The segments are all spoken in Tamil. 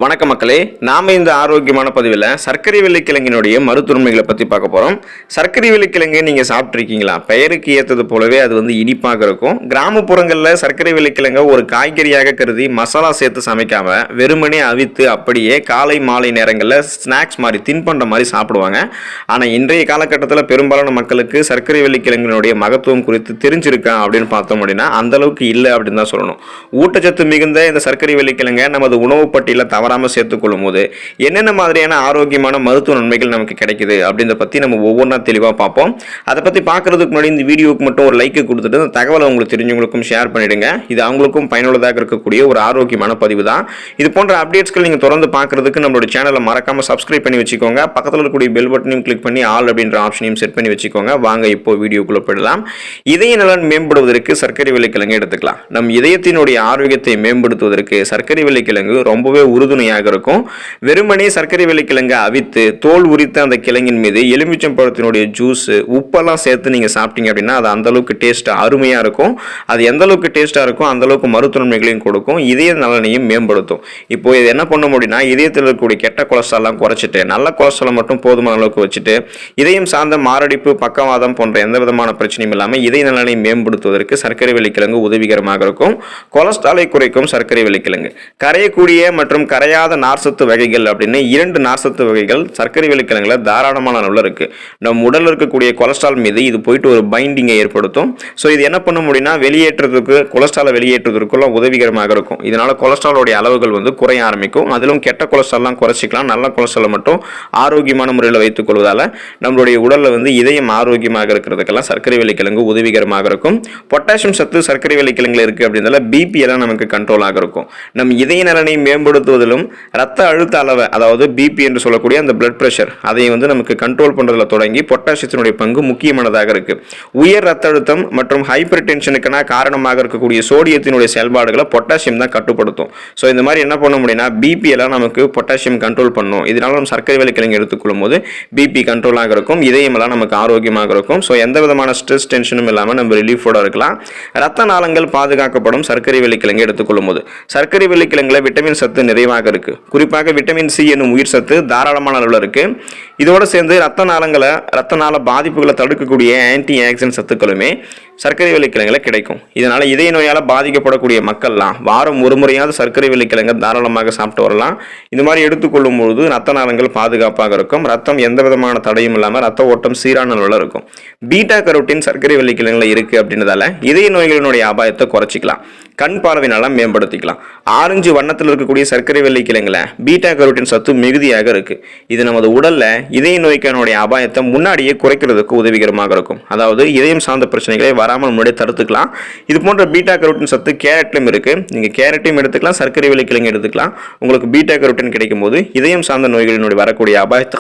வணக்கம் மக்களே, நாம இந்த ஆரோக்கியமான பதிவில் சர்க்கரை வெள்ளிக்கிழங்கினுடைய மருத்துவமைகளை பற்றி பார்க்க போகிறோம். சர்க்கரை வெள்ளிக்கிழங்கு நீங்கள் சாப்பிட்ருக்கீங்களா? பெயருக்கு ஏற்றது போலவே அது இனிப்பாக இருக்கும். கிராமப்புறங்களில் சர்க்கரை வெள்ளிக்கிழங்கை ஒரு காய்கறியாக கருதி மசாலா சேர்த்து சமைக்காமல் வெறுமனே அவித்து அப்படியே காலை மாலை நேரங்களில் ஸ்நாக்ஸ் மாதிரி தின்பண்டம் மாதிரி சாப்பிடுவாங்க. ஆனால் இன்றைய காலகட்டத்தில் பெரும்பாலான மக்களுக்கு சர்க்கரை வெள்ளிக்கிழங்கினுடைய மகத்துவம் குறித்து தெரிஞ்சிருக்கா அப்படின்னு பார்த்தோம் அப்படின்னா அந்தளவுக்கு இல்லை அப்படின்னு தான் சொல்லணும். ஊட்டச்சத்து மிகுந்த இந்த சர்க்கரை வெள்ளிக்கிழங்கை நமது உணவு பட்டியலில் தவறாமல் சேர்த்துக்கொள்ளும் போது என்னென்ன மாதிரியான ஆரோக்கியமான மருத்துவ நன்மைகள் நமக்கு கிடைக்குது அப்படின்றத பற்றி நம்ம ஒவ்வொன்றா தெளிவாக பார்ப்போம். அதை பற்றி பார்க்கறதுக்கு முன்னாடி இந்த வீடியோவுக்கு மட்டும் ஒரு லைக் கொடுத்துட்டு இந்த தகவலை உங்களுக்கு தெரிஞ்சவங்களுக்கும் ஷேர் பண்ணிடுங்க. இது அவங்களுக்கும் பயனுள்ளதாக இருக்கக்கூடிய ஒரு ஆரோக்கியமான பதிவு தான். இது போன்ற அப்டேட்ஸ்கள் நீங்கள் தொடர்ந்து பார்க்கறதுக்கு நம்மளோட சேனலை மறக்காம சப்ஸ்கிரைப் பண்ணி வச்சுக்கோங்க. பக்கத்தில் இருக்கக்கூடிய பெல் பட்டனையும் கிளிக் பண்ணி ஆல் அப்படின்ற ஆப்ஷனையும் செட் பண்ணி வச்சுக்கோங்க. வாங்க இப்போ வீடியோக்குள்ள போயிடலாம். இதய நலன் மேம்படுவதற்கு சர்க்கரை வெள்ளிக்கிழங்கு எடுத்துக்கலாம். நம் இதயத்தினுடைய ஆரோக்கியத்தை மேம்படுத்துவதற்கு சர்க்கரை வெள்ளிக்கிழங்கு ரொம்பவே உறுதுணையாக இருக்கும். வெறுமனே சர்க்கரை வெள்ளிக்கிழங்கு அவித்து தோல் உரித்த அந்த கிழங்கின் மீது எலுமிச்சம் பழத்தினுடைய ஜூஸ் உப்பெல்லாம் சேர்த்து நீங்க சாப்பிட்டீங்க அப்படின்னா அது அந்த அளவுக்கு டேஸ்ட் அருமையா இருக்கும். அது எந்த அளவுக்கு டேஸ்டா இருக்கும் அந்த அளவுக்கு மருத்துவ நன்மைகளையும் கொடுக்கும், இதய நலனையும் மேம்படுத்தும். இப்போ இது என்ன பண்ண முடியும்னா இதயத்தில் இருக்கக்கூடிய கெட்ட கொலஸ்ட்ரால்லாம் குறைச்சிட்டு நல்ல கொலஸ்ட்ரால் மட்டும் போதுமான அளவுக்கு வச்சுட்டு இதயம் சார்ந்த மாரடைப்பு பக்கவாதம் போன்ற எந்த விதமான பிரச்சனையும் இல்லாமல் இதய நலனை மேம்படுத்துவதற்கு சர்க்கரை வெள்ளிக்கிழங்கு உதவிகரமாக இருக்கும். கொலஸ்ட்ராலை குறைக்கும் சர்க்கரை வெள்ளிக்கிழங்கு. கரையக்கூடிய மற்றும் கரையாத நார்சத்து வகைகள் அப்படின்னு 2 நார்சத்து வகைகள் சர்க்கரை வெள்ளிக்கிழங்குல தாராளமான அளவில் இருக்கு. நம் உடலில் இருக்கக்கூடிய கொலஸ்ட்ரால் மீது இது போயிட்டு ஒரு பைண்டிங்கை ஏற்படுத்தும். ஸோ இது என்ன பண்ண முடியும்னா வெளியேற்றத்துக்கு கொலஸ்ட்ராலை வெளியேற்றுவதற்குள்ள உதவிகரமாக இருக்கும். இதனால கொலஸ்ட்ராலோடைய அளவுகள் குறைய ஆரம்பிக்கும். அதிலும் கெட்ட கொலஸ்ட்ரால்லாம் குறைச்சிக்கலாம். நல்ல கொலஸ்ட்ராலை மட்டும் ஆரோக்கியமான முறையில் வைத்துக் கொள்வதால நம்மளுடைய உடலில் இதயம் ஆரோக்கியமாக இருக்கிறதுக்கெல்லாம் சர்க்கரை வெள்ளிக்கிழங்கு உதவிகரமாக இருக்கும். பொட்டாசியம் சத்து சர்க்கரை வெள்ளிக்கிழங்குல இருக்கு அப்படின்றதால பிபி எல்லாம் நமக்கு கண்ட்ரோலாக இருக்கும். நம் இதய நலனை மேம்படுத்துவதிலும் ரத்த அழுத்த அளவை அதாவது பிபி என்று சொல்லக்கூடிய அந்த பிளட் பிரஷர் அதை நமக்கு கண்ட்ரோல் பண்றதுல தொடங்கி பொட்டாசியத்தினுடைய பங்கு முக்கியமானதாக இருக்கு. உயர் ரத்த அழுத்தம் மற்றும் ஹைப்பர் டென்ஷனுக்கான காரணமாக இருக்கக்கூடிய சோடியத்தினுடைய செயல்பாடுகளை பொட்டாசியம் தான் கட்டுப்படுத்தும். ஸோ இந்த மாதிரி என்ன பண்ண முடியும்னா பிபி எல்லாம் நமக்கு பொட்டாசியம் கண்ட்ரோல் பண்ணும். இதனால நம்ம சர்க்கரை வெள்ளிக்கிழங்கு எடுத்துக்கொள்ளும் போது பிபி கண்ட்ரோலாக இருக்கும், இதயம் எல்லாம் நமக்கு ஆரோக்கியமாக இருக்கும். ஸோ எந்த விதமான ஸ்ட்ரெஸ் டென்ஷனும் இல்லாமல் நம்ம ரிலீஃபோட இருக்கலாம். ரத்த நாளங்கள் பாதுகாக்கப்படும் சர்க்கரை வெள்ளிக்கிழங்கு எடுத்துக்கொள்ளும் போது. சர்க்கரை வெள்ளிக்கிழங்குல விட்டமின் சத்து நிறைவாக இருக்கு. குறிப்பாக விட்டமின் சி என்னும் உயிர் சத்து தாராளமான அளவில் இருக்கு. இதோடு சேர்ந்து ரத்த நாள பாதிப்புகளை தடுக்கக்கூடிய ஆன்டி ஆக்சிடென்ட் சத்துக்களுமே சர்க்கரை வெள்ளிக்கிழங்குல கிடைக்கும். இதனால இதய நோயால் பாதிக்கப்படக்கூடிய மக்கள்லாம் வாரம் ஒரு முறையாவது சர்க்கரை வெள்ளிக்கிழங்கு தாராளமாக சாப்பிட்டு வரலாம். இந்த மாதிரி எடுத்துக்கொள்ளும் பொழுது ரத்த நாளங்கள் பாதுகாப்பாக இருக்கும். ரத்தம் எந்த விதமான தடையும் இல்லாமல் ரத்த ஓட்டம் சீரான அளவில் இருக்கும். பீட்டா கரோட்டின் சர்க்கரை வெள்ளிக்கிழங்குல இருக்கு அப்படின்றதால இதய நோய்களினுடைய அபாயத்தை குறைச்சிக்கலாம். கண் பார்வை நலம் மேம்படுத்திக்கலாம். ஆரஞ்சு வண்ணத்தில் இருக்கக்கூடிய சர்க்கரை வெள்ளிக்கிழங்குல பீட்டா கரோட்டின் சத்து மிகுதியாக இருக்கு. இது நமது உடல்ல இதய நோய்க்கான அபாயத்தை முன்னாடியே குறைக்கிறதுக்கு உதவிகரமாக இருக்கும். அதாவது இதயம் சார்ந்த பிரச்சனைகளை வராமல் முன்னாடியே தடுத்துக்கலாம். இது போன்ற பீட்டா கரோட்டின் சத்து கேரட்லையும் இருக்கு. நீங்க கேரட்டையும் எடுத்துக்கலாம், சர்க்கரை வெள்ளிக்கிழங்கு எடுத்துக்கலாம். உங்களுக்கு பீட்டா கரோட்டின் கிடைக்கும் போது இதயம் சார்ந்த நோய்களினுடைய வரக்கூடிய அபாயத்தை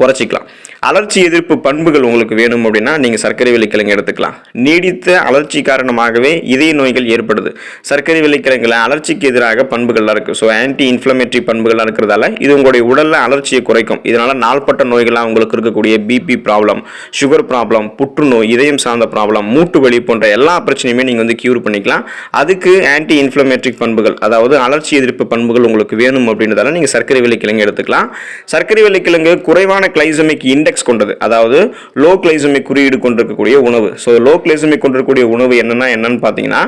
குறைச்சிக்கலாம். அலர்ச்சி எதிர்ப்பு பண்புகள் உங்களுக்கு வேணும் அப்படின்னா நீங்க சர்க்கரை வெள்ளிக்கிழங்கு எடுத்துக்கலாம். நீடித்த அலர்ச்சி காரணமாகவே இதய நோய்கள் ஏற்படுது. சர்க்கரை வெள்ளிக்கிழங்குல அலர்ச்சிக்கு எதிராக பண்புகள்லாம் இருக்கு. ஸோ ஆன்டி இன்ஃப்ளமேட்டரி பண்புகள்லாம் இருக்கிறதால இது உங்களுடைய உடல்ல அலர்ச்சியை குறைக்கும். இதனால நாள்பட்ட நோய்கள்லாம் உங்களுக்கு இருக்கக்கூடிய பிபி ப்ராப்ளம், சுகர் ப்ராப்ளம், புற்றுநோய், இதயம் சார்ந்த ப்ராப்ளம், மூட்டு வலி போன்ற எல்லா பிரச்சனையுமே நீங்க கியூர் பண்ணிக்கலாம். அதுக்கு ஆன்டி இன்ஃப்ளமேட்டரி பண்புகள் அதாவது அலர்ச்சி எதிர்ப்பு பண்புகள் உங்களுக்கு வேணும் அப்படின்றதால நீங்க சர்க்கரை வெள்ளிக்கிழங்கு எடுத்துக்கலாம். சர்க்கரை வெள்ளிக்கிழங்கு குறைவான கிளைசமிக் இண்டெக்ஸ் கொண்டது, அதாவது லோ கிளைசமிக் குறியீடு கொண்டிருக்கக்கூடிய உணவு. ஸோ லோ கிளைசமிக் கொண்டிருக்கக்கூடிய உணவு என்னன்னு பார்த்தீங்கன்னா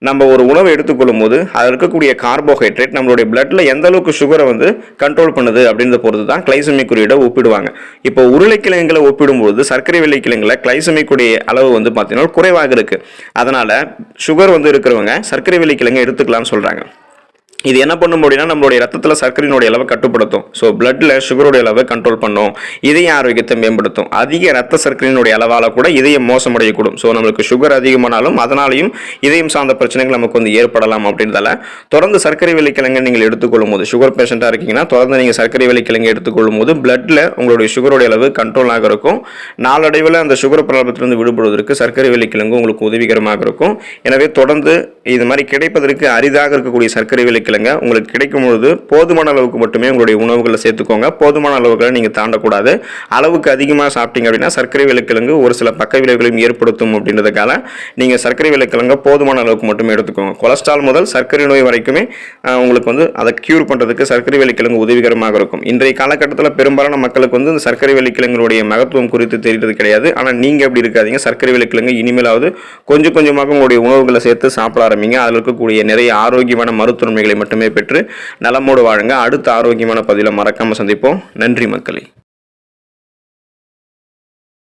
நம்ம ஒரு உணவை எடுத்துக்கொள்ளும் போது அதில் இருக்கக்கூடிய கார்போஹைட்ரேட் நம்மளுடைய பிளட்ல எந்த அளவுக்கு சுகரை கண்ட்ரோல் பண்ணுது அப்படின்ற பொறுத்து தான் கிளைசமிக் குறியீடை ஒப்பிடுவாங்க. இப்போ உருளைக்கிழங்குகளை ஒப்பிடும்போது சர்க்கரை வெள்ளிக்கிழங்குல கிளைசமிக் அளவு பார்த்தீங்கன்னா குறைவாக இருக்கு. அதனால சுகர் இருக்கிறவங்க சர்க்கரை வெள்ளிக்கிழங்கு எடுத்துக்கலாம்னு சொல்றாங்க. இது என்ன பண்ணும் அப்படின்னா நம்மளுடைய ரத்தத்தில் சர்க்கரையினுடைய அளவை கட்டுப்படுத்தும். ஸோ பிளட்ல சுகருடைய அளவை கண்ட்ரோல் பண்ணும், இதய ஆரோக்கியத்தை மேம்படுத்தும். அதிக ரத்த சர்க்கரையினுடைய அளவால் கூட இதயம் மோசமடையக்கூடும். ஸோ நம்மளுக்கு சுகர் அதிகமானாலும் அதனாலையும் இதயம் சார்ந்த பிரச்சனைகள் நமக்கு ஏற்படலாம். அப்படின்றதால தொடர்ந்து சர்க்கரை வெள்ளிக்கிழங்கு நீங்கள் எடுத்துக்கொள்ளும் போது சுகர் பேஷண்டாக இருக்கீங்கன்னா தொடர்ந்து நீங்கள் சர்க்கரை வெள்ளிக்கிழங்கு எடுத்துக்கொள்ளும் போது பிளட்ல உங்களுடைய சுகருடைய அளவு கண்ட்ரோலாக இருக்கும். நாளடைவில் அந்த சுகர் ப்ராப்ளத்திலிருந்து விடுபடுவதற்கு சர்க்கரை வெள்ளிக்கிழங்கு உங்களுக்கு உதவிகரமாக இருக்கும். எனவே தொடர்ந்து இது மாதிரி கிடைப்பதற்கு அரிதாக இருக்கக்கூடிய சர்க்கரை வெள்ளிக்கிழங்கு வெள்ளிக்கிழங்க உங்களுக்கு கிடைக்கும் பொழுது போதுமான அளவுக்கு மட்டுமே உங்களுடைய உணவுகளை சேர்த்துக்கோங்க. போதுமான அளவுகளை நீங்கள் தாண்டக்கூடாது. அளவுக்கு அதிகமாக சாப்பிட்டீங்க அப்படின்னா சர்க்கரை வெள்ளிக்கிழங்கு ஒரு சில பக்க விளைவுகளையும் ஏற்படுத்தும் அப்படின்றதுக்காக நீங்கள் சர்க்கரை வெள்ளிக்கிழங்க போதுமான அளவுக்கு மட்டுமே எடுத்துக்கோங்க. கொலஸ்ட்ரால் முதல் சர்க்கரை நோய் வரைக்குமே உங்களுக்கு வந்து அதை க்யூர் பண்ணுறதுக்கு சர்க்கரை வெள்ளிக்கிழங்கு உதவிகரமாக இருக்கும். இன்றைய காலகட்டத்தில் பெரும்பாலான மக்களுக்கு வந்து இந்த சர்க்கரை வெள்ளிக்கிழங்குடைய மகத்துவம் குறித்து தெரிகிறது கிடையாது. ஆனால் நீங்கள் அப்படி இருக்காதீங்க. சர்க்கரை வெள்ளிக்கிழங்கு இனிமேலாவது கொஞ்சம் கொஞ்சமாக உங்களுடைய உணவுகளை சேர்த்து சாப்பிட ஆரம்பிங்க. அதில் இருக்கக்கூடிய நிறைய ஆரோக்கியமான மருத்துவமைகளை மட்டுமே பெற்று நலமோடு வாழுங்க. அடுத்த ஆரோக்கியமான பதிவில் மறக்காமல் சந்திப்போம். நன்றி மக்களே.